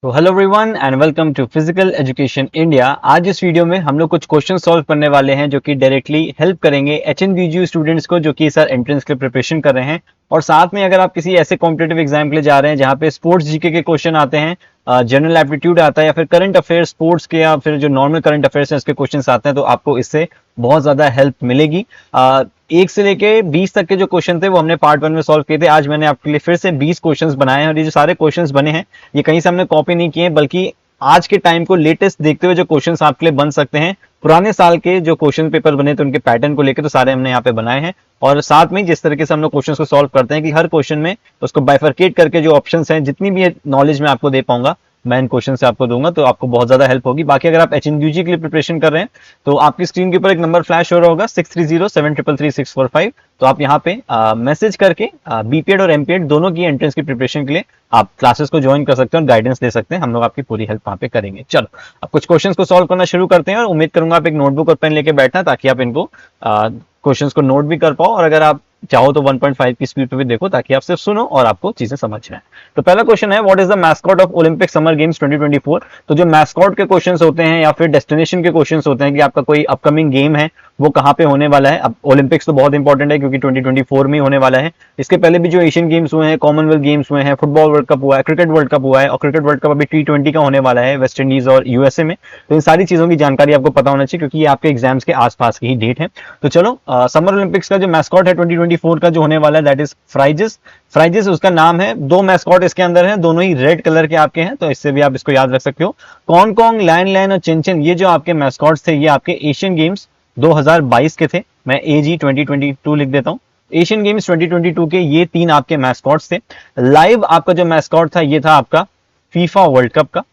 तो hello everyone and welcome to physical education India. आज इस वीडियो में हम लोग कुछ क्वेश्चन सॉल्व करने वाले हैं जो कि डायरेक्टली हेल्प करेंगे एचएनवीजीयू स्टूडेंट्स को जो कि सर एंट्रेंस के प्रिपरेशन कर रहे हैं। और साथ में अगर आप किसी ऐसे कॉम्पिटेटिव एग्जाम के लिए जा रहे हैं जहाँ पे स्पोर्ट्स जीके के क्वेश्चन आते हैं, जनरल एप्टीट्यूड आता है या फिर करंट अफेयर्स स्पोर्ट्स के या फिर जो नॉर्मल करंट अफेयर्स हैं उसके क्वेश्चंस आते हैं, तो आपको इससे बहुत ज्यादा हेल्प मिलेगी। 1 से लेके 20 तक के जो क्वेश्चन थे वो हमने पार्ट 1 में सॉल्व किए थे। आज मैंने आपके लिए फिर से 20 क्वेश्चंस बनाए हैं और ये जो सारे क्वेश्चंस बने हैं ये कहीं से हमने कॉपी नहीं किए, बल्कि आज के टाइम को लेटेस्ट देखते हुए जो क्वेश्चंस आपके लिए बन सकते हैं, पुराने साल के जो क्वेश्चन पेपर बने थे उनके पैटर्न को लेकर तो सारे हमने यहाँ पे बनाए हैं। और साथ में जिस तरीके से हम लोग क्वेश्चंस को सॉल्व करते हैं कि हर क्वेश्चन में उसको बाइफरकेट करके जो ऑप्शंस हैं, जितनी भी नॉलेज मैं आपको दे पाऊंगा मैं इन क्वेश्चन से आपको दूंगा, तो आपको बहुत ज्यादा हेल्प होगी। बाकी अगर आप एचएनयूजी के लिए प्रिपरेशन कर रहे हैं तो आपकी स्क्रीन के ऊपर एक नंबर फ्लैश हो रहा होगा 6307333645। तो आप यहाँ पे मैसेज करके बीपीएड और एमपीएड दोनों की एंट्रेंस की प्रिपरेशन के लिए आप क्लासेस को ज्वाइन कर सकते हैं और गाइडेंस दे सकते हैं। हम लोग आपकी पूरी हेल्प वहाँ पे करेंगे। चलो अब कुछ क्वेश्चंस को सॉल्व करना शुरू करते हैं और उम्मीद करूंगा आप एक नोटबुक और पेन लेके बैठना ताकि आप इनको क्वेश्चंस को नोट भी कर पाओ, और अगर आप चाहो तो 1.5 की स्पीड पे भी देखो ताकि आप सिर्फ सुनो और आपको चीजें समझ में आए। तो पहला क्वेश्चन है, what is the mascot of Olympic summer games 2024। तो जो मैस्कॉट के क्वेश्चंस होते हैं या फिर डेस्टिनेशन के क्वेश्चंस होते हैं कि आपका कोई अपकमिंग गेम है वो कहाँ पे होने वाला है। अब ओलंपिक्स तो बहुत इंपॉर्टेंट है क्योंकि 2024 में होने वाला है। इसके पहले भी जो एशियन गेम्स हुए हैं, कॉमनवेल्थ गेम्स हुए हैं, फुटबॉल वर्ल्ड कप हुआ है, क्रिकेट वर्ल्ड कप हुआ है, और क्रिकेट वर्ल्ड कप अभी T20 का होने वाला है वेस्ट इंडीज और यूएसए में। तो इन सारी चीजों की जानकारी आपको पता होना चाहिए क्योंकि ये आपके एग्जाम्स के आसपास की ही डेट है। तो चलो समर ओलंपिक्स का जो मैस्कॉट है 2024 का जो होने वाला है दैट इज फ्राइजिस। फ्राइजिस उसका नाम है। 2 मैस्कॉट इसके अंदर है, दोनों ही रेड कलर के आपके हैं, तो इससे भी आप इसको याद रख सकते हो। कॉन्ग कॉन्ग, लायन लायन और चिन ये जो आपके मैस्कॉट्स थे ये आपके एशियन गेम्स 2022 के थे। मैं AG 2022 लिख देता हूं। एशियन गेम्स 2022 के ये 3 आपके मैस्कॉट्स थे। लाइव आपका जो मैस्कॉट था ये था आपका फीफा वर्ल्ड कप का,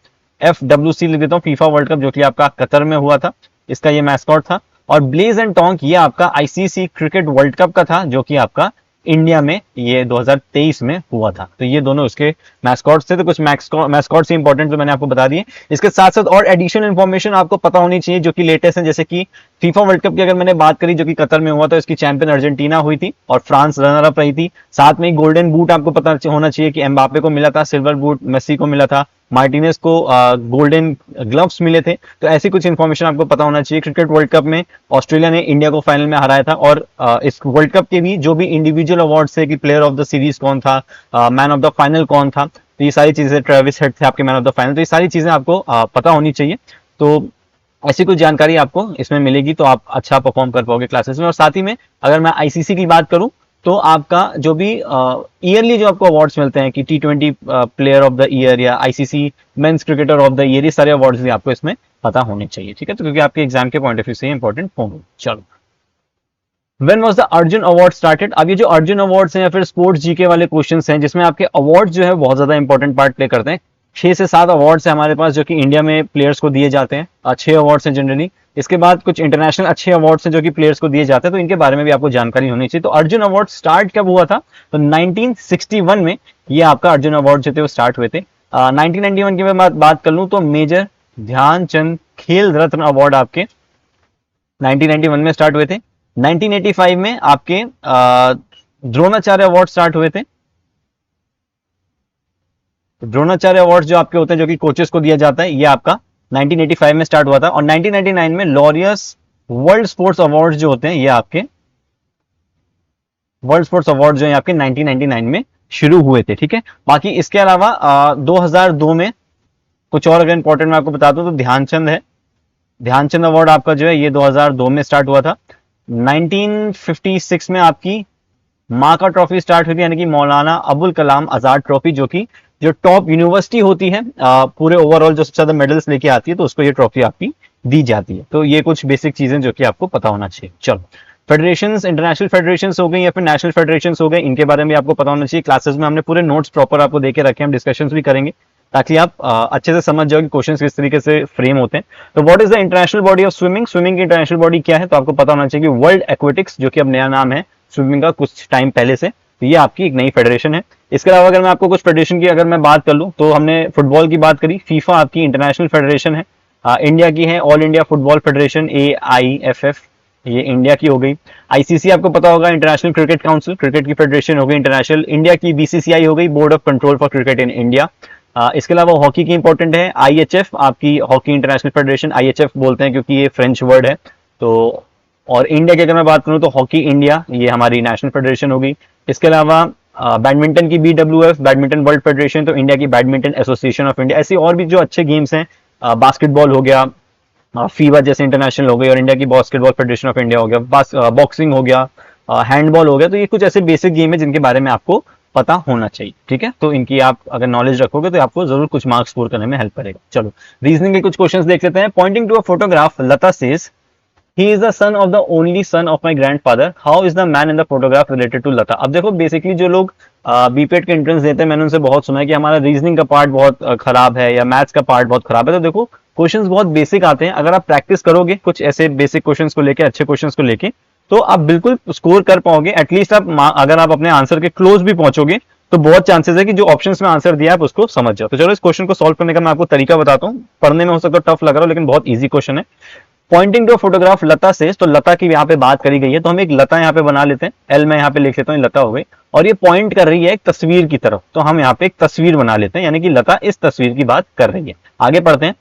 FWC लिख देता हूं, फीफा वर्ल्ड कप जो कि आपका कतर में हुआ था, इसका ये मैस्कॉट था। और ब्लेज एंड टोंक ये आपका ICC क्रिकेट वर्ल्ड कप का था जो कि आपका इंडिया में ये 2023 में हुआ था। तो ये दोनों उसके मैस्कॉट्स थे। तो कुछ मैस्कॉट से इंपॉर्टेंट तो मैंने आपको बता दिए। इसके साथ साथ और एडिशनल इंफॉर्मेशन आपको पता होनी चाहिए जो कि लेटेस्ट है, जैसे कि फीफा वर्ल्ड कप की अगर मैंने बात करी जो कि कतर में हुआ था, इसकी चैंपियन अर्जेंटीना हुई थी और फ्रांस रनर अप रही थी। साथ में गोल्डन बूट आपको पता होना चाहिए कि एम्बापे को मिला था, सिल्वर बूट मेसी को मिला था, मार्टिनेज को गोल्डन ग्लव्स मिले थे। तो ऐसी कुछ इंफॉर्मेशन आपको पता होना चाहिए। क्रिकेट वर्ल्ड कप में ऑस्ट्रेलिया ने इंडिया को फाइनल में हराया था। और इस वर्ल्ड कप के भी जो भी इंडिविजुअल अवार्ड थे कि प्लेयर ऑफ द सीरीज कौन था, मैन ऑफ द फाइनल कौन था, तो ये सारी चीजें, ट्रेविस हेड थे आपके मैन ऑफ द फाइनल, तो ये सारी चीजें आपको पता होनी चाहिए। तो ऐसी कुछ जानकारी आपको इसमें मिलेगी तो आप अच्छा परफॉर्म कर पाओगे क्लासेस में। और साथ ही में अगर मैं ICC की बात करूं तो आपका जो भी ईयरली जो आपको अवार्ड्स मिलते हैं कि T20 player of the year या ICC men's cricketer of the year, ये सारे अवार्ड्स भी आपको इसमें पता होने चाहिए। ठीक है, तो क्योंकि आपके एग्जाम के पॉइंट ऑफ व्यू से इंपॉर्टेंट होंगे। चलो, When was the Arjun award started. अब ये जो अर्जुन अवार्ड्स हैं या फिर स्पोर्ट्स जीके वाले क्वेश्चंस हैं जिसमें आपके अवार्ड्स जो है बहुत ज्यादा इंपॉर्टेंट पार्ट प्ले करते हैं। 6 से 7 अवार्ड्स हैं हमारे पास जो कि इंडिया में प्लेयर्स को दिए जाते हैं। 6 अवार्ड्स हैं जनरली। इसके बाद कुछ इंटरनेशनल अच्छे अवार्ड्स हैं जो कि प्लेयर्स को दिए जाते हैं, तो इनके बारे में भी आपको जानकारी होनी चाहिए। तो अर्जुन अवार्ड स्टार्ट कब हुआ था, तो 1961 में ये आपका अर्जुन अवार्ड जो थे वो स्टार्ट हुए थे। 1991 की मैं बात कर लूं तो मेजर ध्यानचंद खेल रत्न अवार्ड आपके 1991 में स्टार्ट हुए थे। 1985 में आपके द्रोणाचार्य अवार्ड स्टार्ट हुए थे। द्रोणाचार्य अवार्ड जो आपके होते हैं जो कि कोचेस को दिया जाता है, ये आपका 1985 में स्टार्ट हुआ था। और 1999 में लॉरियस वर्ल्ड स्पोर्ट्स अवार्ड जो होते हैं ये आपके वर्ल्ड स्पोर्ट्स अवार्ड जो है आपके 1999 में शुरू हुए थे। ठीक है, बाकी इसके अलावा 2002 में कुछ और अगर इंपॉर्टेंट मैं आपको बता दूं तो ध्यानचंद है। ध्यानचंद अवार्ड आपका जो है ये 2002 में स्टार्ट हुआ था। 1956 में आपकी माँ का ट्रॉफी स्टार्ट हुई थी, यानी कि मौलाना अबुल कलाम आजाद ट्रॉफी, जो कि जो टॉप यूनिवर्सिटी होती है पूरे ओवरऑल जो सबसे ज्यादा मेडल्स लेके आती है, तो उसको ये ट्रॉफी आपकी दी जाती है। तो ये कुछ बेसिक चीजें जो कि आपको पता होना चाहिए। चलो, फेडरेशंस, इंटरनेशनल फेडरेशंस हो गई या फिर नेशनल फेडरेशंस हो गए, इनके बारे में आपको पता होना चाहिए। क्लासेस में हमने पूरे नोट्स प्रॉपर आपको देके रखे हैं, हम डिस्कशंस भी करेंगे ताकि आप अच्छे से समझ जाओ कि क्वेश्चंस किस तरीके से फ्रेम होते हैं। तो what is the international body of swimming. Swimming की इंटरनेशनल बॉडी क्या है, तो आपको पता होना चाहिए कि वर्ल्ड एक्वेटिक्स, जो कि अब नया नाम है स्विमिंग का कुछ टाइम पहले से, तो ये आपकी एक नई फेडरेशन है। इसके अलावा अगर मैं आपको कुछ फेडरेशन की अगर मैं बात कर लूं तो हमने फुटबॉल की बात करी, फीफा आपकी इंटरनेशनल फेडरेशन है। इंडिया की है all India football federation AIFF, ये इंडिया की हो गई। ICC आपको पता होगा इंटरनेशनल क्रिकेट काउंसिल, क्रिकेट की फेडरेशन हो गई इंटरनेशनल। इंडिया की BCCI हो गई, board of control for cricket in India. इसके अलावा हॉकी की इंपॉर्टेंट है, IHF आपकी हॉकी इंटरनेशनल फेडरेशन, IHF बोलते हैं क्योंकि ये फ्रेंच वर्ड है। तो और इंडिया की अगर मैं बात करूं तो हॉकी इंडिया, ये हमारी नेशनल फेडरेशन होगी। इसके अलावा बैडमिंटन की BWF, बैडमिंटन वर्ल्ड फेडरेशन, तो इंडिया की बैडमिंटन एसोसिएशन ऑफ इंडिया। ऐसे और भी जो अच्छे गेम्स हैं, बास्केटबॉल हो गया, फीवा जैसे इंटरनेशनल हो गई, और इंडिया की बास्केटबॉल फेडरेशन ऑफ इंडिया हो गया, बॉक्सिंग हो गया, हैंडबॉल हो गया। तो ये कुछ ऐसे बेसिक गेम है जिनके बारे में आपको पता होना चाहिए, ठीक है। तो इनकी आप अगर नॉलेज रखोगे तो आपको जरूर कुछ मार्क्स स्कोर करने में हेल्प करेगा। चलो रीजनिंग के कुछ क्वेश्चंस देख लेते हैं। Pointing to a photograph, Lata says he is the son of the only son of my grandfather, how is the man in the photograph related to लता। अब देखो बेसिकली जो लोग बीपेड के एंट्रेंस देते हैं, मैंने उनसे बहुत सुना है कि हमारा रीजनिंग का पार्ट बहुत खराब है या मैथ्स का पार्ट बहुत खराब है। तो देखो क्वेश्चंस बहुत बेसिक आते हैं, अगर आप प्रैक्टिस करोगे कुछ ऐसे बेसिक क्वेश्चंस को लेके, अच्छे क्वेश्चंस को लेके, तो आप बिल्कुल स्कोर कर पाओगे। एटलीस्ट आप अगर आप अपने आंसर के क्लोज भी पहुंचोगे तो बहुत चांसेस है कि जो ऑप्शंस में आंसर दिया है आप उसको समझ जाओ। तो चलो इस क्वेश्चन को सॉल्व करने का मैं आपको तरीका बताता हूँ। पढ़ने में हो सकता है टफ लग रहा हो, लेकिन बहुत ईजी क्वेश्चन है। पॉइंटिंग टू फोटोग्राफ लता से, तो लता की यहाँ पे बात करी गई है, तो हम एक लता यहाँ पे बना लेते हैं। एल मैं यहाँ पे लिख लेता हूँ, लता हो गई, और ये पॉइंट कर रही है एक तस्वीर की तरफ, तो हम यहाँ पे एक तस्वीर बना लेते हैं, यानी कि लता इस तस्वीर की बात कर रही है। आगे पढ़ते हैं।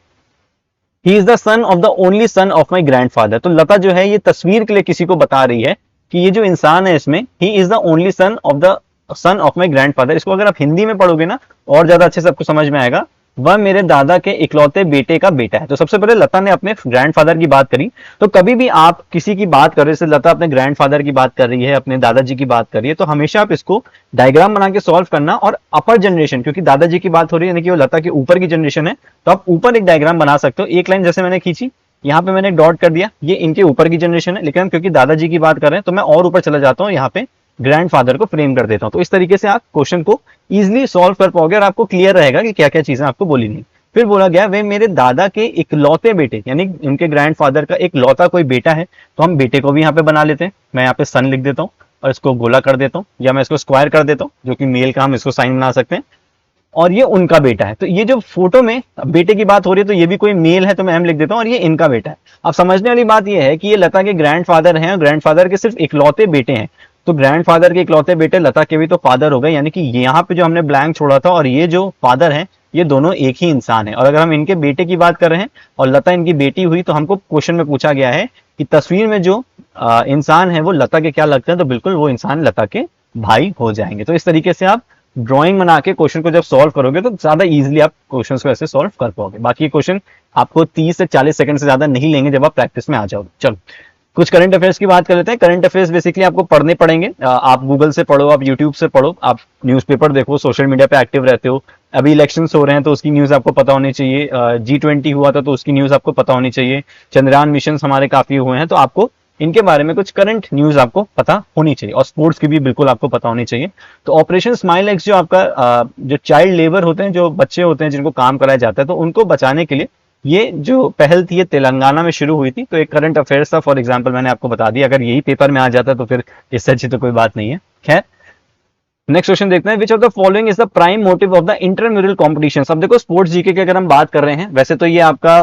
He is the son of the only son of my grandfather, तो लता जो है ये तस्वीर के लिए किसी को बता रही है कि ये जो इंसान है इसमें, he is the only son of the son of my grandfather. इसको अगर आप हिंदी में पढ़ोगे ना और ज्यादा अच्छे से आपको समझ में आएगा, वह मेरे दादा के इकलौते बेटे का बेटा है। तो सबसे पहले लता ने अपने ग्रैंडफादर की बात करी। तो कभी भी आप किसी की बात कर रहे, जैसे लता अपने ग्रैंडफादर की बात कर रही है, अपने दादाजी की बात कर रही है, तो हमेशा आप इसको डायग्राम बना के सॉल्व करना, और अपर जनरेशन, क्योंकि दादाजी की बात हो रही है, यानी कि वो लता के ऊपर की जनरेशन है, तो आप ऊपर एक डायग्राम बना सकते हो। एक लाइन जैसे मैंने खींची, यहाँ पे मैंने डॉट कर दिया, ये इनके ऊपर की जनरेशन है, लेकिन क्योंकि दादाजी की बात कर रहे हैं तो मैं और ऊपर चला जाता हूँ, यहाँ पे ग्रैंडफादर को फ्रेम कर देता हूं। तो इस तरीके से आप क्वेश्चन को इजीली सॉल्व कर पाओगे और आपको क्लियर रहेगा कि क्या क्या चीजें आपको बोली नहीं। फिर बोला गया वे मेरे दादा के इकलौते बेटे, यानी उनके ग्रैंडफादर का एक लौता कोई बेटा है, तो हम बेटे को भी यहाँ पे बना लेते हैं। मैं यहाँ पे सन लिख देता हूँ और इसको गोला कर देता हूँ, या मैं इसको स्क्वायर कर देता हूँ, जो कि मेल का हम इसको साइन बना सकते हैं, और ये उनका बेटा है। तो ये जो फोटो में बेटे की बात हो रही है, तो ये भी कोई मेल है, तो मैं एम लिख देता हूँ, और ये इनका बेटा है। अब समझने वाली बात ये है कि ये लता के ग्रैंडफादर हैं, और ग्रैंडफादर के सिर्फ इकलौते बेटे हैं, तो ग्रैंडफादर के इकलौते बेटे लता के भी तो फादर हो गए, यानी कि यहाँ पे जो हमने ब्लैंक छोड़ा था और ये जो फादर है, ये दोनों एक ही इंसान है। और अगर हम इनके बेटे की बात कर रहे हैं और लता इनकी बेटी हुई, तो हमको क्वेश्चन में पूछा गया है कि तस्वीर में जो इंसान है वो लता के क्या लगते हैं, तो बिल्कुल वो इंसान लता के भाई हो जाएंगे। तो इस तरीके से आप ड्राइंग बना के क्वेश्चन को जब सॉल्व करोगे तो ज्यादा इजीली आप क्वेश्चन को ऐसे सॉल्व कर पाओगे। बाकी ये क्वेश्चन आपको 30 से 40 सेकंड से ज्यादा नहीं लेंगे जब आप प्रैक्टिस में आ जाओगे। चलो कुछ करंट अफेयर्स की बात कर लेते हैं। करंट अफेयर्स बेसिकली आपको पढ़ने पड़ेंगे। आप गूगल से पढ़ो, आप यूट्यूब से पढ़ो, आप न्यूज़पेपर देखो, सोशल मीडिया पे एक्टिव रहते हो। अभी इलेक्शंस हो रहे हैं तो उसकी न्यूज़ आपको पता होनी चाहिए। G20 हुआ था तो उसकी न्यूज़ आपको पता होनी चाहिए। चंद्रयान मिशन हमारे काफी हुए हैं, तो आपको इनके बारे में कुछ करंट न्यूज़ आपको पता होनी चाहिए, और स्पोर्ट्स की भी बिल्कुल आपको पता होनी चाहिए। तो ऑपरेशन स्माइल एक्स जो आपका जो चाइल्ड लेबर होते हैं, जो बच्चे होते हैं जिनको काम कराया जाता है, तो उनको बचाने के लिए ये जो पहल थी ये तेलंगाना में शुरू हुई थी। तो एक करंट अफेयर्स था, फॉर एग्जांपल मैंने आपको बता दिया। अगर यही पेपर में आ जाता तो फिर इससे अच्छी तो कोई बात नहीं है। खैर नेक्स्ट क्वेश्चन देखते हैं। Which of the following is the prime motive of the intramural competition. अब देखो स्पोर्ट्स जीके की अगर हम बात कर रहे हैं, वैसे तो ये आपका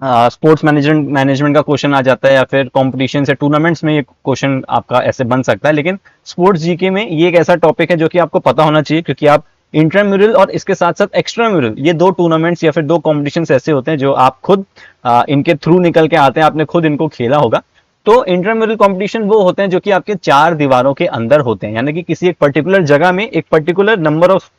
स्पोर्ट्स मैनेजमेंट का क्वेश्चन आ जाता है, या फिर कॉम्पिटिशन से टूर्नामेंट्स में ये क्वेश्चन आपका ऐसे बन सकता है, लेकिन स्पोर्ट्स जीके में ये एक ऐसा टॉपिक है जो कि आपको पता होना चाहिए, क्योंकि आप इंट्राम्यूरल और इसके साथ साथ एक्स्ट्राम्यूरल, ये दो टूर्नामेंट्स या फिर दो कॉम्पिटिशन्स ऐसे होते हैं जो आप खुद इनके थ्रू निकल के आते हैं, आपने खुद इनको खेला होगा। तो इंट्राम्यूरल कंपटीशन वो होते हैं जो कि आपके चार दीवारों के अंदर होते हैं, यानी कि किसी एक पर्टिकुलर जगह में एक पर्टिकुलर नंबर ऑफ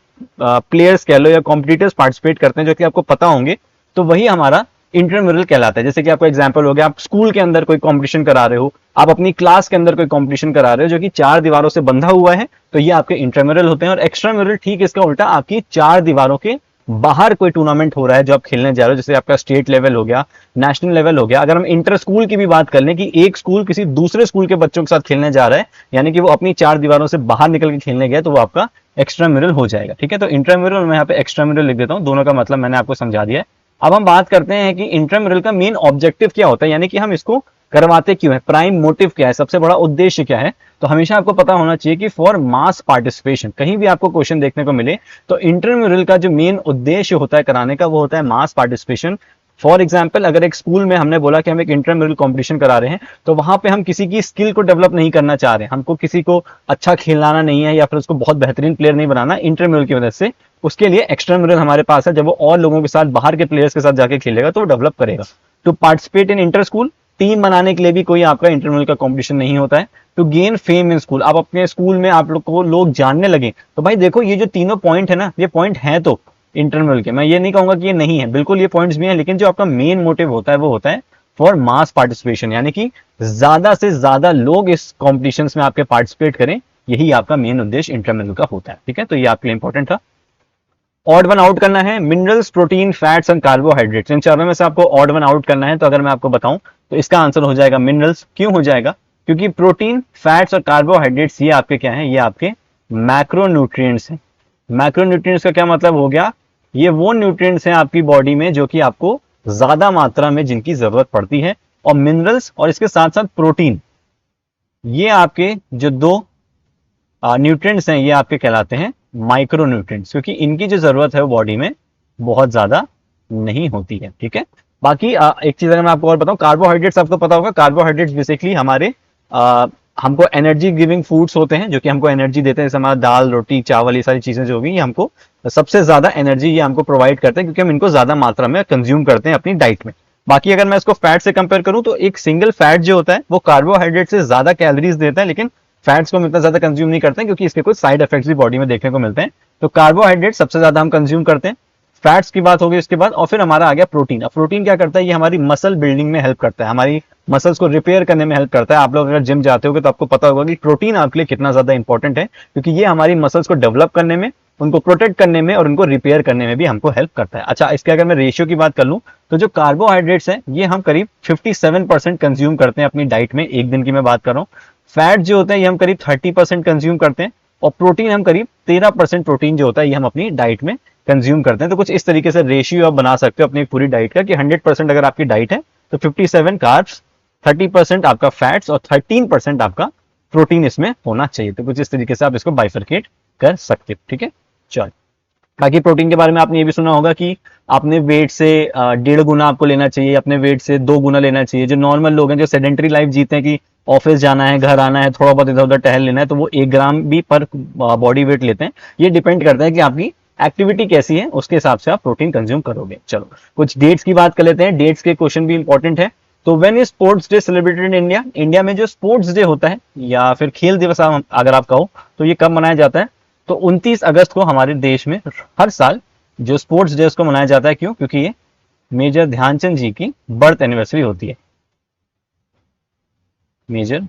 प्लेयर्स कह लो या कॉम्पिटिटर्स पार्टिसिपेट करते हैं, जो कि आपको पता होंगे, तो वही हमारा इंट्राम्यूरल कहलाता है। जैसे कि आपको एग्जांपल हो गया, आप स्कूल के अंदर कोई कंपटीशन करा रहे हो, आप अपनी क्लास के अंदर कोई कंपटीशन करा रहे हो जो कि चार दीवारों से बंधा हुआ है, तो ये आपके इंट्राम्यूरल होते हैं। और एक्स्ट्राम्यूरल ठीक इसका उल्टा, आपकी चार दीवारों के बाहर कोई टूर्नामेंट हो रहा है जो आप खेलने जा रहे हो, जैसे आपका स्टेट लेवल हो गया, नेशनल लेवल हो गया। अगर हम इंटर स्कूल की भी बात कर लें कि एक स्कूल किसी दूसरे स्कूल के बच्चों के साथ खेलने जा रहा है, यानी कि वो अपनी चार दीवारों से बाहर निकल के खेलने गया, तो वो आपका एक्स्ट्राम्यूरल हो जाएगा। ठीक है, तो इंट्राम्यूरल मैं यहाँ पे एक्स्ट्राम्यूरल लिख देता हूँ, दोनों का मतलब मैंने आपको समझा दिया है। अब हम बात करते हैं कि इंट्राम्यूरल का मेन ऑब्जेक्टिव क्या होता है, यानी कि हम इसको करवाते क्यों है, प्राइम मोटिव क्या है, सबसे बड़ा उद्देश्य क्या है। तो हमेशा आपको पता होना चाहिए कि फॉर मास पार्टिसिपेशन, कहीं भी आपको क्वेश्चन देखने को मिले तो इंट्राम्यूरल का जो मेन उद्देश्य होता है कराने का, वो होता है मास पार्टिसिपेशन फॉर एग्जाम्पल अगर एक स्कूल में हमने बोला कि हम एक इंटरम्यूरल कॉम्पिटिशन करा रहे हैं, तो वहां पे हम किसी की स्किल को डेवलप नहीं करना चाह रहे हैं, हमको किसी को अच्छा खिलाना नहीं है या फिर उसको बहुत बेहतरीन प्लेयर नहीं बनाना इंटरम्यूरल की वजह से, उसके लिए एक्स्ट्राम्यूरल हमारे पास है। जब वो और लोगों के साथ, बाहर के प्लेयर्स के साथ जाके खेलेगा तो वो डेवलप करेगा। To participate in inter school, team बनाने के लिए भी कोई आपका इंटरम्यूरल का कॉम्पिटिशन नहीं होता है। To gain fame in school, आप अपने स्कूल में आप लोग को लोग जानने लगे, तो भाई देखो ये जो तीनों पॉइंट है ना, ये पॉइंट है तो इंटरनल के, मैं ये नहीं कहूंगा कि ये नहीं है, बिल्कुल ये पॉइंट्स भी हैं, लेकिन जो आपका मेन मोटिव होता है वो होता है फॉर मास पार्टिसिपेशन, यानी कि ज्यादा से ज्यादा लोग इस कॉम्पिटिशन्स में आपके पार्टिसिपेट करें, यही आपका मेन उद्देश्य इंटरनल का होता है। ठीक है, तो ये आपके लिए इंपॉर्टेंट था। ऑड वन आउट करना है, minerals, protein, fats and carbohydrates, इन चारों में से आपको ऑड वन आउट करना है। तो अगर मैं आपको बताऊं तो इसका आंसर हो जाएगा मिनरल्स। क्यों हो जाएगा? क्योंकि प्रोटीन, फैट्स और कार्बोहाइड्रेट्स ये आपके क्या है, ये आपके मैक्रोन्यूट्रिएंट्स हैं। मैक्रोन्यूट्रिएंट्स का क्या मतलब हो गया? ये वो न्यूट्रिएंट्स हैं आपकी बॉडी में जो कि आपको ज्यादा मात्रा में जिनकी जरूरत पड़ती है। और मिनरल्स और इसके साथ साथ प्रोटीन, ये आपके जो दो न्यूट्रिएंट्स हैं, ये आपके कहलाते हैं माइक्रो न्यूट्रिएंट्स, क्योंकि इनकी जो जरूरत है वो बॉडी में बहुत ज्यादा नहीं होती है। ठीक है, बाकी एक चीज अगर मैं आपको और बताऊं, कार्बोहाइड्रेट्स आपको पता होगा, कार्बोहाइड्रेट्स बेसिकली हमारे हमको एनर्जी गिविंग फूड्स होते हैं जो कि हमको एनर्जी देते हैं। जैसे हमारा दाल, रोटी, चावल, ये सारी चीजें जो होगी, ये हमको सबसे ज्यादा एनर्जी ये हमको प्रोवाइड करते हैं, क्योंकि हम इनको ज्यादा मात्रा में कंज्यूम करते हैं अपनी डाइट में। बाकी अगर मैं इसको फैट से कंपेयर करूं तो एक सिंगल फैट जो होता है वो कार्बोहाइड्रेट से ज्यादा कैलोरीज देता है, लेकिन फैट्स को हम इतना ज्यादा कंज्यूम नहीं करते हैं, क्योंकि इसके कुछ साइड इफेक्ट्स भी बॉडी में देखने को मिलते हैं। तो कार्बोहाइड्रेट सबसे ज्यादा हम कंज्यूम करते हैं, फैट्स की बात होगी उसके बाद, और फिर हमारा आ गया प्रोटीन। अब प्रोटीन क्या करता है? ये हमारी मसल बिल्डिंग में हेल्प करता है, हमारी मसल्स को रिपेयर करने में हेल्प करता है। आप लोग अगर जिम जाते होगे तो आपको पता होगा कि प्रोटीन आपके लिए कितना ज्यादा इंपॉर्टेंट है, क्योंकि ये हमारी मसल्स को डेवलप करने में, उनको प्रोटेक्ट करने में और उनको रिपेयर करने में भी हमको हेल्प करता है। अच्छा, इसके अगर मैं रेशियो की बात कर लूं तो जो कार्बोहाइड्रेट्स हैं ये हम करीब 57% कंज्यूम करते हैं अपनी डाइट में, एक दिन की मैं बात कर रहा हूँ। फैट जो होता है ये हम करीब 30% कंज्यूम करते हैं, और प्रोटीन हम करीब 13% प्रोटीन जो होता है ये हम अपनी डाइट में कंज्यूम करते हैं। तो कुछ इस तरीके से रेशियो आप बना सकते हो अपनी पूरी डाइट का, कि 100% अगर आपकी डाइट है तो 57 कार्ब्स, 30% आपका फैट्स और 13% आपका प्रोटीन इसमें होना चाहिए। तो कुछ इस तरीके से आप इसको बाइफरकेट कर सकते हो। ठीक है, चलो। बाकी प्रोटीन के बारे में आपने ये भी सुना होगा कि आपने वेट से 1.5 गुना आपको लेना चाहिए, अपने वेट से 2 गुना लेना चाहिए। जो नॉर्मल लोग हैं, जो सेडेंटरी लाइफ जीते हैं कि ऑफिस जाना है, घर आना है, थोड़ा बहुत इधर उधर टहल लेना है, तो वो 1 ग्राम भी पर बॉडी वेट लेते हैं। ये डिपेंड करता है कि आपकी एक्टिविटी कैसी है, उसके हिसाब से आप प्रोटीन कंज्यूम करोगे। चलो, कुछ डेट्स की बात कर लेते हैं, डेट्स के क्वेश्चन भी इंपॉर्टेंट है। तो when is sports day celebrated in India? India में जो स्पोर्ट्स डे होता है या फिर खेल दिवस अगर आप कहो तो ये कब मनाया जाता है? तो 29 अगस्त को हमारे देश में हर साल जो स्पोर्ट्स डे उसको मनाया जाता है। क्यों? क्योंकि ये मेजर ध्यानचंद जी की बर्थ एनिवर्सरी होती है। मेजर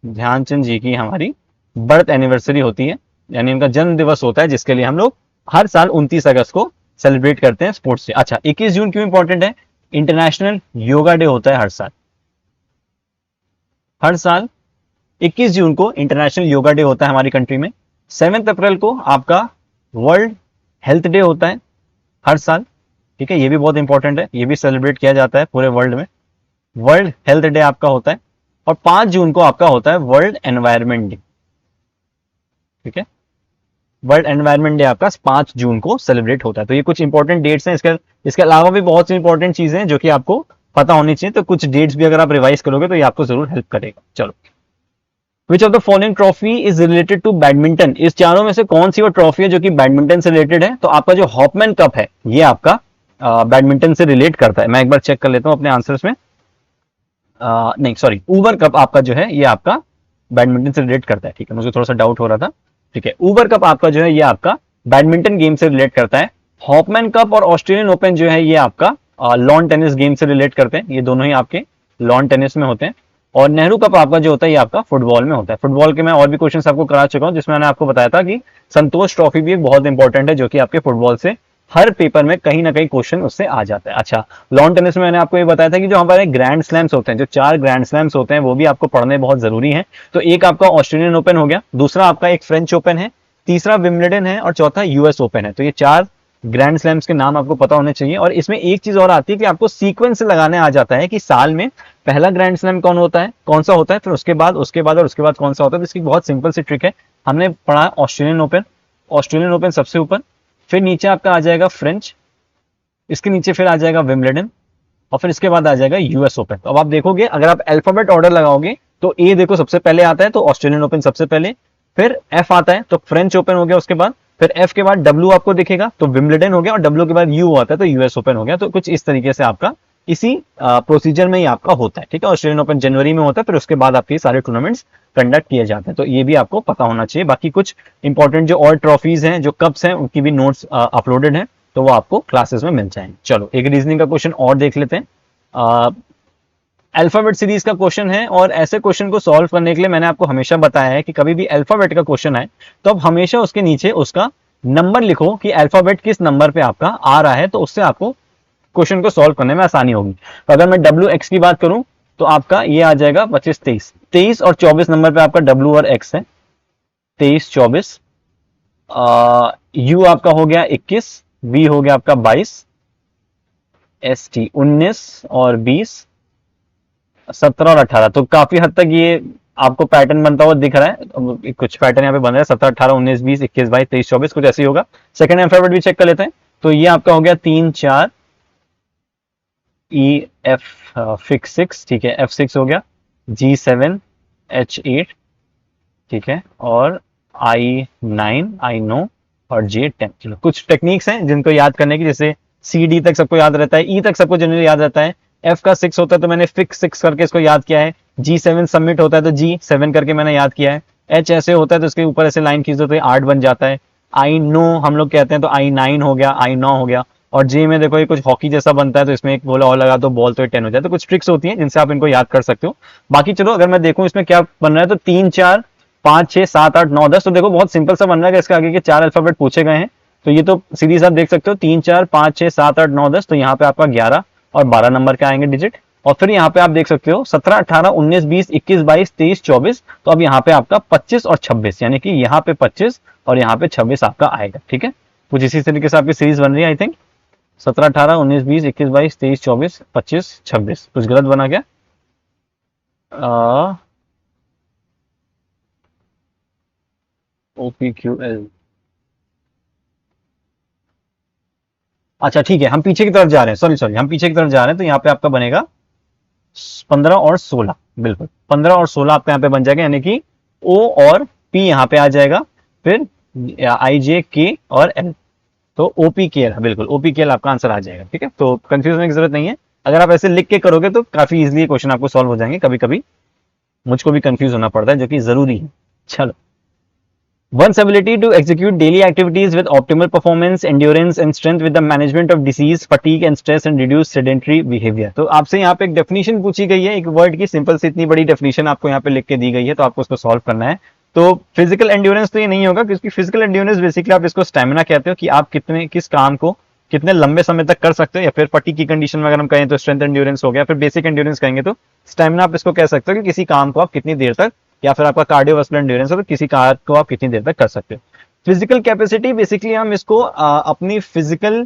ध्यानचंद जी की हमारी बर्थ एनिवर्सरी होती है, यानी इनका जन्म दिवस होता है, जिसके लिए हम लोग हर साल 29 अगस्त को सेलिब्रेट करते हैं स्पोर्ट्स डे। अच्छा, 21 जून क्यों इंपॉर्टेंट है? इंटरनेशनल योगा डे होता है हर साल। हर साल 21 जून को इंटरनेशनल योगा डे होता है हमारी कंट्री में। 7 अप्रैल को आपका वर्ल्ड हेल्थ डे होता है हर साल। ठीक है, ये भी बहुत इंपॉर्टेंट है, ये भी सेलिब्रेट किया जाता है पूरे वर्ल्ड में। वर्ल्ड हेल्थ डे आपका होता है। और 5 जून को आपका होता है वर्ल्ड एनवायरनमेंट डे। ठीक है, वर्ल्ड एनवायरनमेंट डे आपका 5 जून को सेलिब्रेट होता है। तो ये कुछ इंपॉर्टेंट डेट्स हैं। इसके अलावा भी बहुत सी इंपॉर्टेंट चीजें हैं जो कि आपको पता होनी चाहिए। तो कुछ डेट्स भी अगर आप रिवाइज करोगे तो ये आपको जरूर हेल्प करेगा। चलो, which of the following trophy is related to badminton? इस चारों में से कौन सी वो ट्रॉफी है जो कि बैडमिंटन से रिलेटेड है? तो आपका जो हॉपमैन कप है ये आपका बैडमिंटन से रिलेट करता है। मैं एक बार चेक कर लेता हूं अपने आंसर्स में। नहीं सॉरी, उबर कप आपका जो है ये आपका बैडमिंटन से रिलेट करता है। ठीक है, मुझे थोड़ा सा डाउट हो रहा था। ठीक है, उबर कप आपका जो है ये आपका बैडमिंटन गेम से रिलेट करता है। हॉपमैन कप और ऑस्ट्रेलियन ओपन जो है ये आपका लॉन टेनिस गेम से रिलेट करते हैं। ये दोनों ही आपके लॉन टेनिस में होते हैं। और नेहरू कप आपका जो होता है ये आपका फुटबॉल में होता है। फुटबॉल के मैं और भी क्वेश्चन आपको करा चुका हूं, जिसमें मैंने आपको बताया था कि संतोष ट्रॉफी भी एक बहुत इंपॉर्टेंट है, जो कि आपके फुटबॉल से हर पेपर में कहीं ना कहीं क्वेश्चन उससे आ जाता है। अच्छा, लॉन टेनिस में मैंने आपको ये बताया था कि जो हमारे ग्रैंड स्लैम्स होते हैं, जो 4 ग्रैंड स्लैम्स होते हैं, वो भी आपको पढ़ने बहुत जरूरी है। तो एक आपका ऑस्ट्रेलियन ओपन हो गया, दूसरा आपका एक फ्रेंच ओपन है, तीसरा विम्बलडन है और चौथा यूएस ओपन है। तो ये 4 ग्रैंड स्लैम्स के नाम आपको पता होने चाहिए। और इसमें एक चीज और आती है कि आपको सीक्वेंस से लगाने आ जाता है कि साल में पहला ग्रैंड स्लैम कौन होता है, कौन सा होता है, फिर उसके बाद और उसके बाद कौन सा होता है। तो इसकी बहुत सिंपल सी ट्रिक है। हमने पढ़ा ऑस्ट्रेलियन ओपन, ऑस्ट्रेलियन ओपन सबसे ऊपर, फिर नीचे आपका आ जाएगा फ्रेंच, इसके नीचे फिर आ जाएगा विम्बलडन, और फिर इसके बाद आ जाएगा यूएस ओपन। तो अब आप देखोगे अगर आप अल्फाबेट ऑर्डर लगाओगे तो ए देखो सबसे पहले आता है, तो ऑस्ट्रेलियन ओपन सबसे पहले, फिर एफ आता है तो फ्रेंच ओपन हो गया, उसके बाद फिर एफ के बाद डब्ल्यू आपको दिखेगा तो विम्बलडन हो गया, और डब्ल्यू के बाद यू आता है तो यूएस ओपन हो गया। तो कुछ इस तरीके से आपका इसी प्रोसीजर में ही आपका होता है, ठीक है। ऑस्ट्रेलियन ओपन जनवरी में होता है, फिर उसके बाद आपके सारे टूर्नामेंट्स कंडक्ट किए जाते हैं, तो ये भी आपको पता होना चाहिए। बाकी कुछ इंपॉर्टेंट जो और ट्रॉफीज हैं, जो कप्स हैं, उनकी भी नोट्स अपलोडेड हैं, तो वो आपको क्लासेस में मिल जाएंगे। चलो एक रीजनिंग का क्वेश्चन और देख लेते हैं। अल्फाबेट सीरीज का क्वेश्चन है, और ऐसे क्वेश्चन को सॉल्व करने के लिए मैंने आपको हमेशा बताया है कि कभी भी अल्फाबेट का क्वेश्चन आए तो आप हमेशा उसके नीचे उसका नंबर लिखो कि अल्फाबेट किस नंबर पे आपका आ रहा है, तो उससे आपको क्वेश्चन को सॉल्व करने में आसानी होगी। तो अगर मैं डब्ल्यू एक्स की बात करूं तो आपका ये आ जाएगा 25 23, 23 और 24 नंबर पे आपका डब्ल्यू और एक्स है, 23 24। यू आपका हो गया 21, बी हो गया आपका 22, एस टी 19 और 20, 17 और 18। तो काफी हद तक ये आपको पैटर्न बनता हुआ दिख रहा है, कुछ पैटर्न यहाँ पे बन रहा है, 17 18 19 20 21 22 23 24, कुछ ऐसे ही होगा। सेकंड अल्फाबेट भी चेक कर लेते हैं। तो ये आपका हो गया 3 4, ई एफ फिक्स 6, ठीक है, F6 हो गया, G7 H8, ठीक है, और I9 I9 और J10। चलो कुछ टेक्निक्स हैं जिनको याद करने की, जैसे CD तक सबको याद रहता है, E तक सबको जनरली याद रहता है, F का 6 होता है तो मैंने फिक्स 6 करके इसको याद किया है, G7 सबमिट होता है तो G7 करके मैंने याद किया है, H ऐसे होता है तो इसके ऊपर ऐसे लाइन खींच दो तो 8 बन जाता है, I9 हम लोग कहते हैं तो I9 हो गया, I9 हो गया, और जे में देखो ये कुछ हॉकी जैसा बनता है तो इसमें एक गोला और लगा दो बॉल तो 10 हो जाए। तो कुछ ट्रिक्स होती हैं जिनसे आप इनको याद कर सकते हो। बाकी चलो अगर मैं देखूं इसमें क्या बन रहा है तो 3 4 5 6 7 8 9 10, तो देखो बहुत सिंपल सा बन रहा है, इसके आगे के 4 अल्फाबेट पूछे गए हैं, तो ये तो सीरीज आप देख सकते हो 3 4 5 6 7 8 9 10, तो यहाँ पे आपका 11 और 12 नंबर के आएंगे डिजिट, और फिर यहाँ पे आप देख सकते हो 17 18 19 20 21 22 23 24, तो अब यहाँ पे आपका 25 और 26, यानी कि यहाँ पे 25 और यहाँ पे 26 आपका आएगा, ठीक है। कुछ इसी तरीके से आपकी सीरीज बन रही है आई थिंक, 17 18 19 20 21 22 23 24 25 26, कुछ गलत बना क्या? OPQL, अच्छा ठीक है, हम पीछे की तरफ जा रहे हैं, सॉरी हम पीछे की तरफ जा रहे हैं, तो यहाँ पे आपका बनेगा 15 और 16, बिल्कुल 15 और 16 आपका यहाँ पे बन जाएगा, यानी कि O और P यहाँ पे आ जाएगा, फिर IJ K और L, तो OPKL, बिल्कुल OPKL आपका आंसर आ जाएगा, ठीक है। तो कंफ्यूज होने की जरूरत नहीं है, अगर आप ऐसे लिख के करोगे तो काफी इजीली क्वेश्चन आपको सॉल्व हो जाएंगे। कभी कभी मुझको भी कंफ्यूज होना पड़ता है, जो कि जरूरी है। चलो, one's ability to execute daily activities with optimal performance, endurance and strength with the management of disease, fatigue and stress and reduce sedentary behavior। तो आपसे यहाँ पे एक डेफिनेशन पूछी गई है, एक वर्ड की सिंपल सी इतनी बड़ी डेफिनेशन आपको यहाँ पे लिख के दी गई है, तो आपको उसको सॉल्व करना है। तो फिजिकल एंड्योरेंस तो ये नहीं होगा, क्योंकि फिजिकल एंड्योरेंस बेसिकली आप इसको स्टेमिना कहते हो, कि आप कितने किस काम को कितने लंबे समय तक कर सकते हो, या फिर फटीग की कंडीशन में अगर हम कहें तो स्ट्रेंथ एंड्योरेंस हो गया, फिर बेसिक एंड्योरेंस कहेंगे तो स्टेमिना आप इसको कह सकते हो, कि किसी काम को आप कितनी देर तक, या फिर आपका कार्डियोवास्कुलर एंड्योरेंस है तो किसी कार्य को आप कितनी देर तक कर सकते हो। फिजिकल कैपेसिटी बेसिकली हम इसको अपनी फिजिकल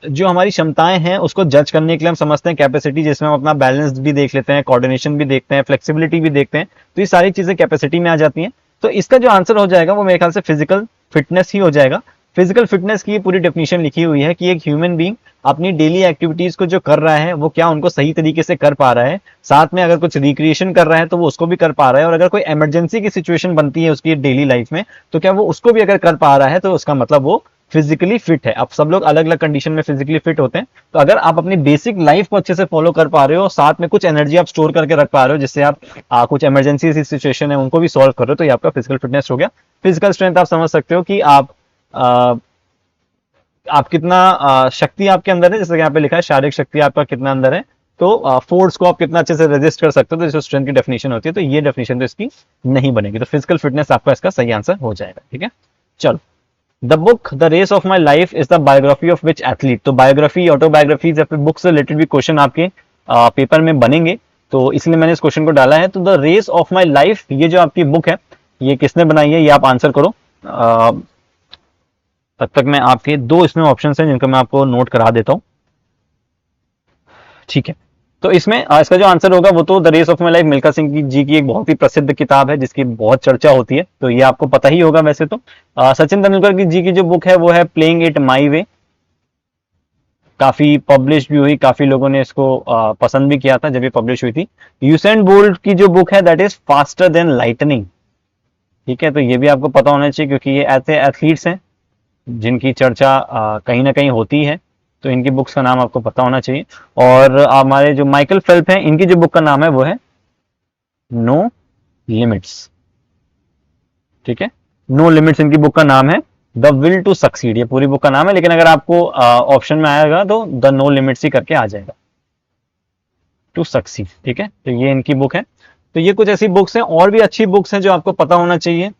जो हमारी क्षमताएं हैं उसको जज करने के लिए हम समझते हैं कैपेसिटी, जिसमें हम अपना बैलेंस भी देख लेते हैं, कोऑर्डिनेशन भी देखते हैं, फ्लेक्सिबिलिटी भी देखते हैं, तो ये सारी चीजें कैपेसिटी में आ जाती हैं। तो इसका जो आंसर हो जाएगा वो मेरे ख्याल से फिजिकल फिटनेस ही हो जाएगा। फिजिकल फिटनेस की पूरी डेफिनेशन लिखी हुई है कि एक ह्यूमन बीइंग अपनी डेली एक्टिविटीज को जो कर रहा है वो क्या उनको सही तरीके से कर पा रहा है, साथ में अगर कुछ रिक्रिएशन कर रहा है तो वो उसको भी कर पा रहा है, और अगर कोई इमरजेंसी की सिचुएशन बनती है उसकी डेली लाइफ में तो क्या वो उसको भी अगर कर पा रहा है, तो उसका मतलब वो फिजिकली फिट है। अब सब लोग अलग अलग कंडीशन में फिजिकली फिट होते हैं, तो अगर आप अपनी बेसिक लाइफ को अच्छे से फॉलो कर पा रहे हो, साथ में कुछ एनर्जी आप स्टोर करके रख पा रहे हो, जिससे आप कुछ इमरजेंसी सिचुएशन है उनको भी सॉल्व कर रहे हो, तो ये आपका फिजिकल फिटनेस हो गया। फिजिकल स्ट्रेंथ आप समझ सकते हो कि आप कितना शक्ति आपके अंदर है, जैसे यहाँ पे लिखा है शारीरिक शक्ति आपका कितना अंदर है, तो फोर्स को आप कितना अच्छे से रेजिस्ट कर सकते हो, तो जैसे स्ट्रेंथ की डेफिनेशन होती है, तो ये डेफिनेशन तो इसकी नहीं बनेगी, तो फिजिकल फिटनेस आपका इसका सही आंसर हो जाएगा, ठीक है। चलो, the book the race of my life is the biography of which athlete. तो बायोग्राफी, ऑटोबायोग्राफी या फिर बुक से रिलेटेड भी क्वेश्चन आपके पेपर में बनेंगे, तो इसलिए मैंने इस क्वेश्चन को डाला है। तो the race of my life, ये जो आपकी बुक है ये किसने बनाई है, ये आप आंसर करो। तब तक मैं आपके दो इसमें ऑप्शन हैं जिनको मैं आपको नोट करा देता हूं, ठीक है। तो इसमें इसका जो आंसर होगा वो तो the race of my life Milkha Singh ji की एक बहुत ही प्रसिद्ध किताब है जिसकी बहुत चर्चा होती है, तो ये आपको पता ही होगा वैसे तो। सचिन तेंदुलकर जी की जो बुक है वो है प्लेइंग इट माई वे। काफी पब्लिश भी हुई, काफी लोगों ने इसको पसंद भी किया था जब ये पब्लिश हुई थी। यूसेन बोल्ट की जो बुक है that is faster than lightning, ठीक है, तो ये भी आपको पता होना चाहिए क्योंकि ये ऐसे एथलीट्स हैं जिनकी चर्चा कहीं ना कहीं होती है, तो इनकी बुक्स का नाम आपको पता होना चाहिए। और हमारे जो माइकल फेल्प हैं, इनकी जो बुक का नाम है वो है नो लिमिट्स, ठीक है, नो लिमिट्स इनकी बुक का नाम है। द विल टू सक्सीड ये पूरी बुक का नाम है, लेकिन अगर आपको ऑप्शन में आएगा तो द नो लिमिट्स ही करके आ जाएगा, टू सक्सीड, ठीक है, तो ये इनकी बुक है। तो ये कुछ ऐसी बुक्स हैं, और भी अच्छी बुक्स हैं जो आपको पता होना चाहिए।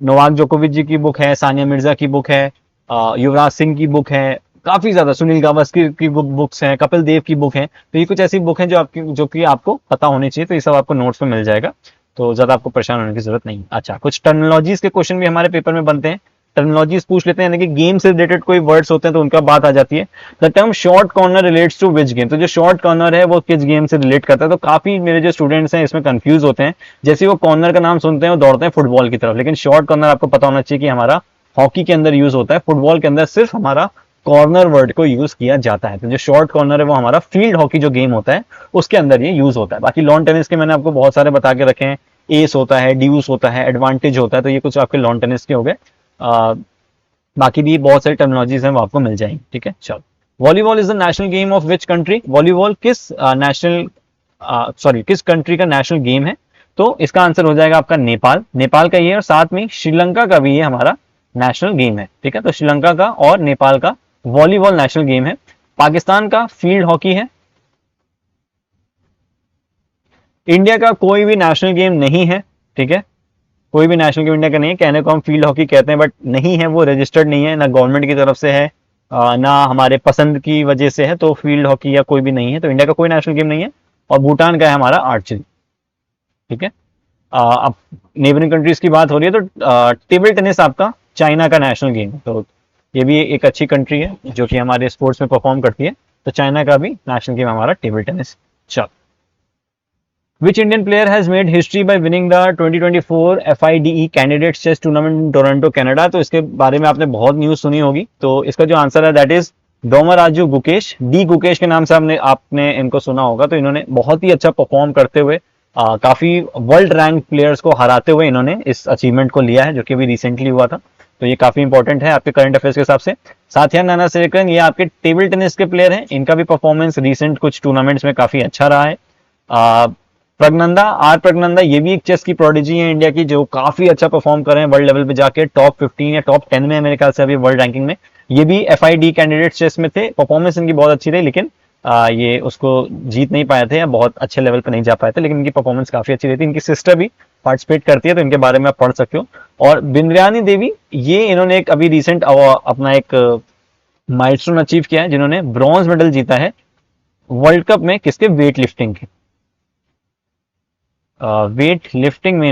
नोवाक जोकोविच जी की बुक है, सानिया मिर्जा की बुक है, युवराज सिंह की बुक है, काफी ज्यादा सुनील गावस्कर की बुक्स हैं, कपिल देव की बुक है। तो ये कुछ ऐसी बुक है जो कि आपको पता होनी चाहिए, तो ये सब आपको नोट्स में मिल जाएगा, तो ज्यादा आपको परेशान होने की जरूरत नहीं। अच्छा, कुछ टर्मिनोलॉजीज के क्वेश्चन भी हमारे पेपर में बनते हैं, टर्मिनोलॉजीज पूछ लेते हैं, यानी कि गेम से रिलेटेड कोई वर्ड्स होते हैं तो उनका बात आ जाती है। The term short corner relates to which game, तो जो शॉर्ट कॉर्नर है वो किस गेम से रिलेट करता है, तो काफी मेरे जो स्टूडेंट्स हैं इसमें कंफ्यूज होते हैं। जैसे वो कॉर्नर का नाम सुनते हैं वो दौड़ते हैं फुटबॉल की तरफ, लेकिन शॉर्ट कॉर्नर आपको पता होना चाहिए कि हमारा हॉकी के अंदर यूज होता है, फुटबॉल के अंदर सिर्फ हमारा कॉर्नर वर्ड को यूज किया जाता है। तो जो शॉर्ट कॉर्नर है वो हमारा फील्ड हॉकी जो गेम होता है उसके अंदर ये यूज होता है। बाकी लॉन टेनिस के मैंने आपको बहुत सारे बता के रखे हैं, एस होता है, ड्यूस होता है, एडवांटेज होता है, तो ये कुछ आपके लॉन टेनिस के हो गए। बाकी भी बहुत सारी टर्मिनोलॉजीज हैं वो आपको मिल जाएंगी, ठीक है। चलो, volleyball is the national game of which country, volleyball किस किस कंट्री का नेशनल गेम है, तो इसका आंसर हो जाएगा आपका नेपाल, नेपाल का ये है, और साथ में श्रीलंका का भी ये हमारा नेशनल गेम है, ठीक है। तो श्रीलंका का और नेपाल का वॉलीबॉल नेशनल गेम है। पाकिस्तान का फील्ड हॉकी है। इंडिया का कोई भी नेशनल गेम नहीं है, ठीक है, कोई भी नेशनल गेम इंडिया का नहीं है। कहने को हम फील्ड हॉकी कहते हैं बट नहीं है, वो रजिस्टर्ड नहीं है, ना गवर्नमेंट की तरफ से है, ना हमारे पसंद की वजह से है, तो फील्ड हॉकी या कोई भी नहीं है, तो इंडिया का कोई नेशनल गेम नहीं है। और भूटान का है हमारा आर्चरी, ठीक है। अब नेबरिंग कंट्रीज की बात हो रही है तो टेबल टेनिस आपका चाइना का नेशनल गेम है, तो ये भी एक अच्छी कंट्री है जो कि हमारे स्पोर्ट्स में परफॉर्म करती है, तो चाइना का भी नेशनल गेम हमारा टेबल टेनिस। चलो, Which Indian player has made history by winning the 2024 FIDE Candidates Chess Tournament in Toronto, Canada? तो इसके बारे में आपने बहुत न्यूज सुनी होगी, तो इसका जो आंसर है that is Dommaraju Gukesh, D Gukesh के नाम से आपने इनको सुना होगा। तो इन्होंने बहुत ही अच्छा परफॉर्म करते हुए काफी वर्ल्ड रैंक प्लेयर्स को हराते हुए इन्होंने इस अचीवमेंट को लिया है, जो कि अभी रिसेंटली हुआ था, तो ये काफी इंपॉर्टेंट है आपके करंट अफेयर्स के हिसाब से। साथिया नानासेकरन ये आपके टेबल टेनिस के प्लेयर हैं, इनका भी परफॉर्मेंस रिसेंट कुछ टूर्नामेंट्स में काफी अच्छा रहा है। प्रज्ञनंदा, आर प्रज्ञनंदा, ये भी एक चेस की प्रोडिजी है इंडिया की, जो काफी अच्छा परफॉर्म कर रहे हैं वर्ल्ड लेवल पे जाके, टॉप 15 या टॉप 10 में है मेरे ख्याल से अभी वर्ल्ड रैंकिंग में। ये भी FID कैंडिडेट चेस में थे, परफॉर्मेंस इनकी बहुत अच्छी रही, लेकिन ये उसको जीत नहीं पाए थे या बहुत अच्छे लेवल पे नहीं जा पाए थे, लेकिन इनकी परफॉर्मेंस काफी अच्छी रहती है। इनकी सिस्टर भी पार्टिसिपेट करती है, तो इनके बारे में आप पढ़ सकते हो। और बिंद्रानी देवी, ये इन्होंने एक अभी रिसेंट अपना एक माइलस्टोन अचीव किया है, जिन्होंने ब्रॉन्ज मेडल जीता है वर्ल्ड कप में, किसके, वेट लिफ्टिंग के, वेट लिफ्टिंग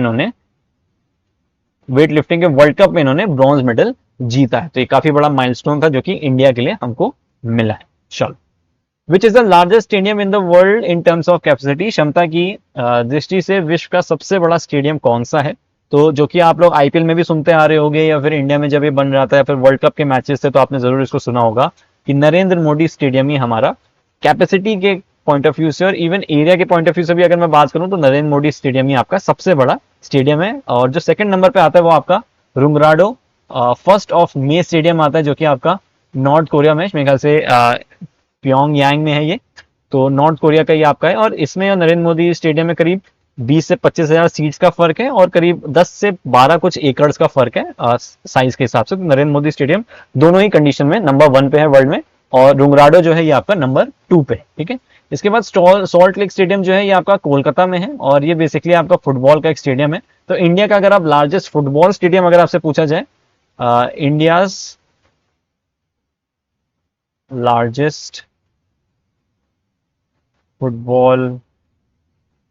के वर्ल्ड कप में इन्होंने ब्रॉन्ज मेडल जीता है, तो ये काफी बड़ा माइलस्टोन था जो कि इंडिया के लिए हमको मिला है। चलो, which is the largest stadium in the world in terms of capacity, क्षमता की दृष्टि से विश्व का सबसे बड़ा स्टेडियम कौन सा है, तो जो कि आप लोग IPL में भी सुनते आ रहे होंगे, या फिर इंडिया में जब ये बन रहा था, या फिर वर्ल्ड कप के मैचेस थे, तो आपने जरूर इसको सुना होगा कि नरेंद्र मोदी स्टेडियम ही हमारा कैपेसिटी के पॉइंट ऑफ व्यू से और इवन एरिया के पॉइंट ऑफ व्यू से भी अगर मैं बात करूं तो नरेंद्र मोदी स्टेडियम ही आपका सबसे बड़ा स्टेडियम है। और जो सेकंड नंबर पे आता है वो आपका रुंगराडो फर्स्ट ऑफ मे स्टेडियम आता है, जो कि आपका नॉर्थ कोरिया में, मेरे ख्याल से प्योंग यांग में है ये, तो नॉर्थ कोरिया का ही आपका है। और इसमें और नरेंद्र मोदी स्टेडियम में करीब 20 से 25 हजार सीट्स का फर्क है, और करीब 10 से 12 कुछ एकड़ का फर्क है साइज के हिसाब से। तो नरेंद्र मोदी स्टेडियम दोनों ही कंडीशन में नंबर 1 पे है वर्ल्ड में, और रुंगराडो जो है ये आपका नंबर 2 पे, ठीक है। इसके बाद सॉल्ट लेक स्टेडियम जो है ये आपका कोलकाता में है, और ये बेसिकली आपका फुटबॉल का एक स्टेडियम है। तो इंडिया का अगर आप लार्जेस्ट फुटबॉल स्टेडियम अगर आपसे पूछा जाए, इंडियाज लार्जेस्ट फुटबॉल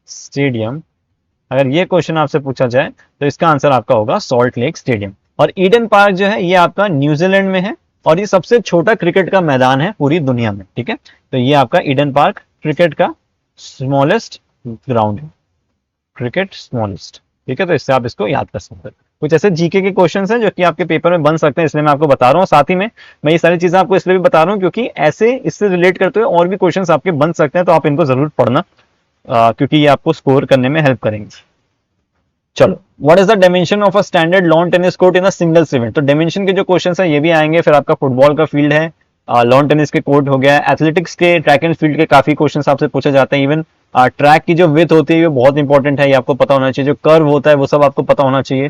स्टेडियम, अगर ये क्वेश्चन आपसे पूछा जाए तो इसका आंसर आपका होगा सॉल्ट लेक स्टेडियम। और ईडन पार्क जो है ये आपका न्यूजीलैंड में है, और ये सबसे छोटा क्रिकेट का मैदान है पूरी दुनिया में, ठीक है। तो ये आपका ईडन पार्क क्रिकेट का स्मॉलेस्ट ग्राउंड है, क्रिकेट स्मॉलेस्ट, ठीक है, तो इससे आप इसको याद कर सकते हैं। कुछ ऐसे जीके के क्वेश्चंस हैं जो कि आपके पेपर में बन सकते हैं, इसलिए मैं आपको बता रहा हूँ। साथ ही में मैं ये सारी चीजें आपको इसलिए भी बता रहा हूँ क्योंकि ऐसे इससे रिलेट करते हुए और भी क्वेश्चंस आपके बन सकते हैं, तो आप इनको जरूर पढ़ना क्योंकि ये आपको स्कोर करने में हेल्प करेंगे। चलो, what is the dimension of a standard lawn tennis court in a singles event? तो डायमेंशन के जो क्वेश्चंस हैं ये भी आएंगे। फिर आपका फुटबॉल का फील्ड है, लॉन टेनिस के कोर्ट हो गया, एथलेटिक्स के ट्रैक एंड फील्ड के काफी क्वेश्चंस आपसे पूछे जाते हैं। इवन ट्रैक की जो विड्थ होती है वो बहुत इंपॉर्टेंट है, ये आपको पता होना चाहिए। जो कर्व होता है वो सब आपको पता होना चाहिए।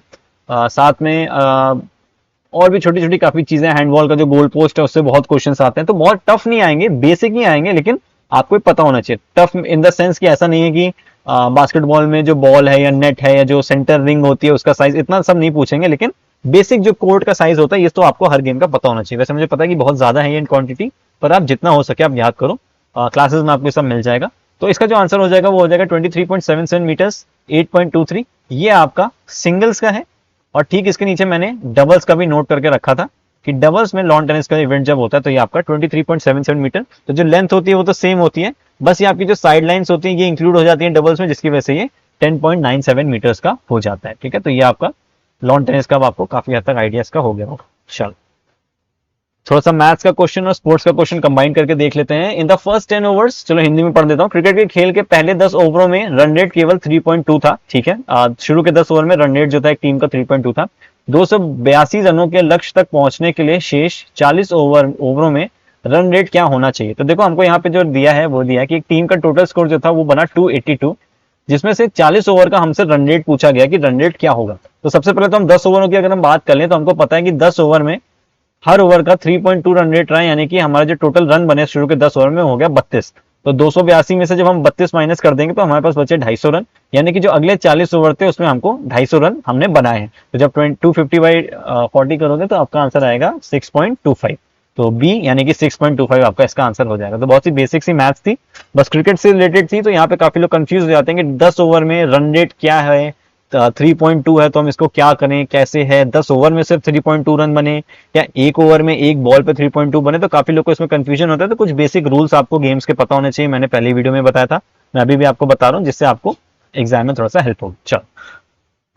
साथ में और भी छोटी छोटी काफी चीजें, हैंडबॉल का जो गोल पोस्ट है उससे बहुत क्वेश्चंस आते हैं। तो बहुत टफ नहीं आएंगे, बेसिक ही आएंगे, लेकिन आपको पता होना चाहिए। टफ इन द सेंस कि ऐसा नहीं है कि बास्केटबॉल में जो बॉल है या नेट है या जो सेंटर रिंग होती है उसका साइज, इतना सब नहीं पूछेंगे, लेकिन बेसिक जो कोर्ट का साइज होता है ये तो आपको हर गेम का पता होना चाहिए। वैसे मुझे पता है कि बहुत ज्यादा है ये इन क्वांटिटी, पर आप जितना हो सके आप याद करो, क्लासेस में आपको सब मिल जाएगा। तो इसका जो आंसर हो जाएगा वो हो जाएगा 23.77 मीटर्स 8.23। ये आपका सिंगल्स का है। और ठीक इसके नीचे मैंने डबल्स का भी नोट करके रखा था कि डबल्स में लॉन टेनिस का इवेंट जब होता है तो ये आपका 23.77 मीटर। तो जो लेंथ होती है वो तो सेम होती है, बस ये आपकी जो साइड लाइंस होती है ये इंक्लूड हो जाती है डबल्स में, जिसकी वजह से ये 10.97 मीटर्स का हो जाता है। ठीक है, तो ये आपका लॉन टेनिस का आपको काफी हद तक आइडिया इसका हो गया होगा। चलो, थोड़ा सा मैथ्स का क्वेश्चन और स्पोर्ट्स का क्वेश्चन कंबाइन करके देख लेते हैं। इन द फर्स्ट 10 ओवर्स, चलो हिंदी में पढ़ देता हूँ। क्रिकेट के खेल के पहले 10 ओवरों में रन रेट केवल 3.2 था। ठीक है, शुरू के 10 ओवर में रन रेट जो था एक टीम का 3.2 था। 282 रनों के लक्ष्य तक पहुंचने के लिए शेष 40 ओवरों में रन रेट क्या होना चाहिए? तो देखो हमको यहाँ पे जो दिया है वो दिया है कि एक टीम का टोटल स्कोर जो था वो बना 282, जिसमें से 40 ओवर का हमसे रन रेट पूछा गया कि रन रेट क्या होगा। तो सबसे पहले तो हम 10 ओवरों की अगर हम बात कर लें तो हमको पता है कि 10 ओवर में हर ओवर का 3.2 रन रेट रहा है, यानी कि हमारा जो टोटल रन बने शुरू के 10 ओवर में हो गया 32। तो 282 में से जब हम 32 माइनस कर देंगे तो हमारे पास बचे 250 रन, यानी कि जो अगले 40 ओवर थे उसमें हमको 250 रन हमने बनाए हैं। तो जब 250/40 करोगे तो आपका आंसर आएगा 6.25। तो बी यानी कि 6.25 आपका इसका आंसर हो जाएगा। तो बहुत सी बेसिक सी मैथ्स थी, बस क्रिकेट से रिलेटेड थी। तो यहाँ पे काफी लोग कंफ्यूज हो जाते हैं कि 10 ओवर में रन रेट क्या है, 3.2 है तो हम इसको क्या करें, कैसे है, 10 ओवर में सिर्फ 3.2 रन बने या एक ओवर में एक बॉल पे 3.2 बने। तो काफी लोग को इसमें कंफ्यूजन होता है। तो कुछ बेसिक रूल्स आपको गेम्स के पता होने चाहिए, मैंने पहली वीडियो में बताया था, मैं अभी भी आपको बता रहा हूँ, जिससे आपको एग्जाम में थोड़ा सा हेल्प होगी। चलो,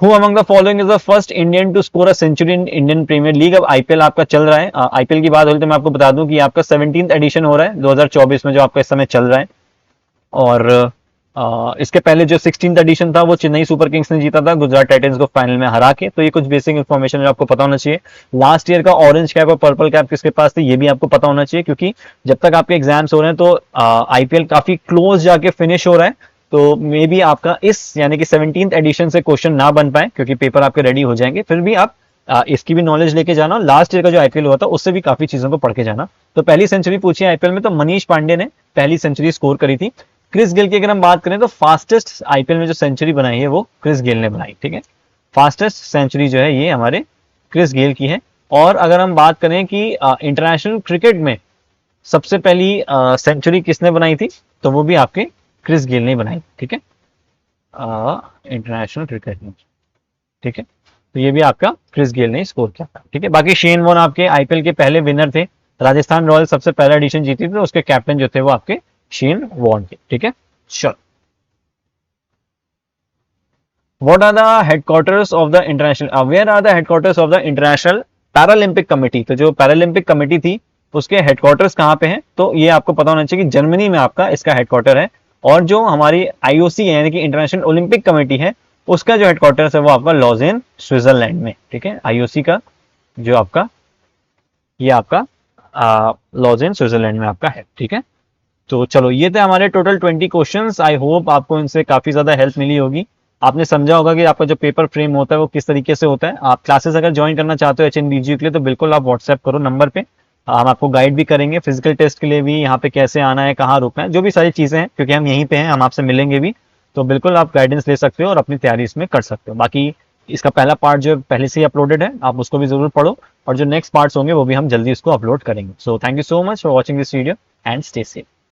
Who among the following is the first Indian to score a century in Indian Premier League? अब आईपीएल आपका चल रहा है, आईपीएल की बात हो रही तो मैं आपको बता दूं कि आपका 17th एडिशन हो रहा है 2024 में, जो आपका इस समय चल रहा है। और इसके पहले जो 16th एडिशन था वो चेन्नई सुपर किंग्स ने जीता था गुजरात टाइटंस को फाइनल में हरा के। तो ये कुछ बेसिक इन्फॉर्मेशन आपको पता होना चाहिए। लास्ट ईयर का ऑरेंज कैप और पर्पल कैप किसके पास थी ये भी आपको पता होना चाहिए, क्योंकि जब तक आपके एग्जाम्स हो रहे हैं तो आईपीएल काफी क्लोज जाके फिनिश हो रहा है। तो मे बी आपका इस यानी कि 17th एडिशन से क्वेश्चन ना बन पाए, क्योंकि पेपर आपके रेडी हो जाएंगे। फिर भी आप इसकी भी नॉलेज लेके जाना। लास्ट ईयर का जो आईपीएल हुआ था उससे भी काफी चीजों को पढ़ के जाना। तो पहली सेंचुरी पूछी आईपीएल में तो मनीष पांडे ने पहली सेंचुरी स्कोर करी थी। क्रिस गेल की अगर हम बात करें तो फास्टेस्ट आईपीएल में जो सेंचुरी बनाई है वो क्रिस गेल ने बनाई। ठीक है, फास्टेस्ट सेंचुरी जो है ये हमारे क्रिस गेल की है। और अगर हम बात करें कि इंटरनेशनल क्रिकेट में सबसे पहली सेंचुरी किसने बनाई थी, तो वो भी आपके क्रिस गेल ने बनाई। ठीक है, इंटरनेशनल क्रिकेट में। ठीक है, तो ये भी आपका क्रिस गेल ने स्कोर किया था। ठीक है, बाकी शेन वॉर्न आपके आईपीएल के पहले विनर थे। राजस्थान रॉयल्स सबसे पहला एडिशन जीती थी, तो उसके कैप्टन जो थे वो आपके शेन वॉर्न थे। ठीक है, चलो, What are the headquarters of the international? Where are the headquarters of the international Paralympic committee? तो जो पैरालंपिक कमेटी थी उसके हेडक्वार्टर्स कहाँ पे हैं? तो ये आपको पता होना चाहिए कि जर्मनी में आपका इसका हेडक्वार्टर है। और जो हमारी आईओसी है यानी कि इंटरनेशनल ओलंपिक कमेटी है, उसका जो हेडक्वार्टर्स है वो आपका लॉजेन स्विट्जरलैंड में। ठीक है, आईओसी का जो आपका ये आपका लॉजेन स्विट्जरलैंड में आपका है। ठीक है, तो चलो ये थे हमारे टोटल 20 क्वेश्चंस। आई होप आपको इनसे काफी ज्यादा हेल्प मिली होगी। आपने समझा होगा कि आपका जो पेपर फ्रेम होता है वो किस तरीके से होता है। आप क्लासेस अगर ज्वाइन करना चाहते हो एचएनबीजीयू के लिए तो बिल्कुल आप व्हाट्सएप करो नंबर पे, हम आपको गाइड भी करेंगे। फिजिकल टेस्ट के लिए भी यहाँ पे कैसे आना है, कहाँ रुकना है, जो भी सारी चीजें हैं, क्योंकि हम यहीं पे हैं, हम आपसे मिलेंगे भी। तो बिल्कुल आप गाइडेंस ले सकते हो और अपनी तैयारी इसमें कर सकते हो। बाकी इसका पहला पार्ट जो पहले से ही अपलोडेड है, आप उसको भी जरूर पढ़ो, और जो नेक्स्ट पार्ट्स होंगे वो भी हम जल्दी उसको अपलोड करेंगे। So thank you so much for watching this video and stay safe.